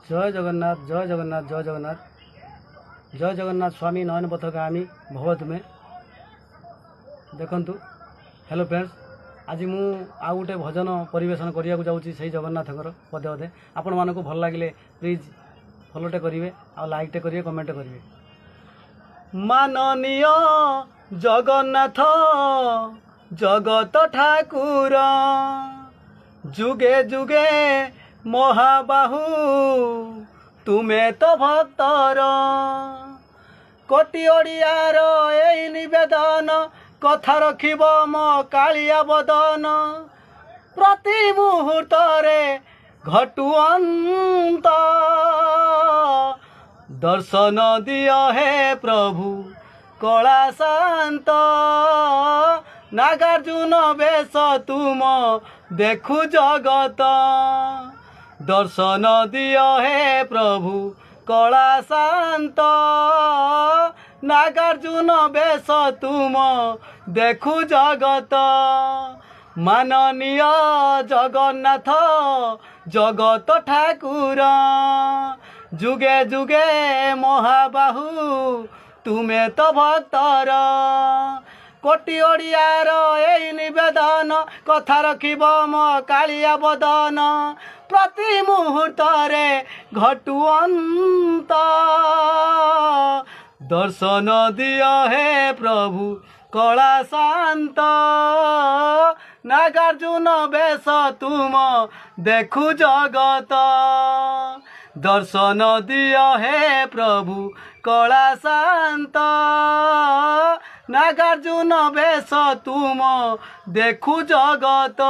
जय जगन्नाथ जय जगन्नाथ जय जगन्नाथ जय जगन्नाथ स्वामी नयन पथगामी भव तुमे देखु। हेलो फ्रेंड्स, आज मु आउ गोटे भजन परिवेशन करने को जाऊँगी से जगन्नाथर पदे पदे आपण मानक भल लगे प्लीज फॉलोटे करेंगे आ लाइकटे करेंगे कमेंट करेंगे। माननीय जगन्नाथ जगत ठाकुर जुगे जुगे महाबाहु तुमे तो भक्तर कोटि ओडियार एई निवेदन कथा रखिब मो कालिया बदन प्रति मुहूर्त घटु अंत दर्शन दियो हे प्रभु कला शांत नागार्जुन बेश तुम देखु जगत दर्शन दियो हे प्रभु कला शांत नागार्जुन बेश तुम देखु जगत माननीय जगन्नाथ जगत ठाकुर जुगे जुगे महाबाहु तुमे तो भक्तर कोटि ओडियार एई निवेदन कथा रखिब मो कालिया बदन प्रति मुहूर्त घटु अंत दर्शन दियो हे प्रभु कला शांत नागार्जुन बेश तुम देखु जगत दर्शन दियो हे प्रभु कला शांत नागार्जुन बेश तुम देखु जगत।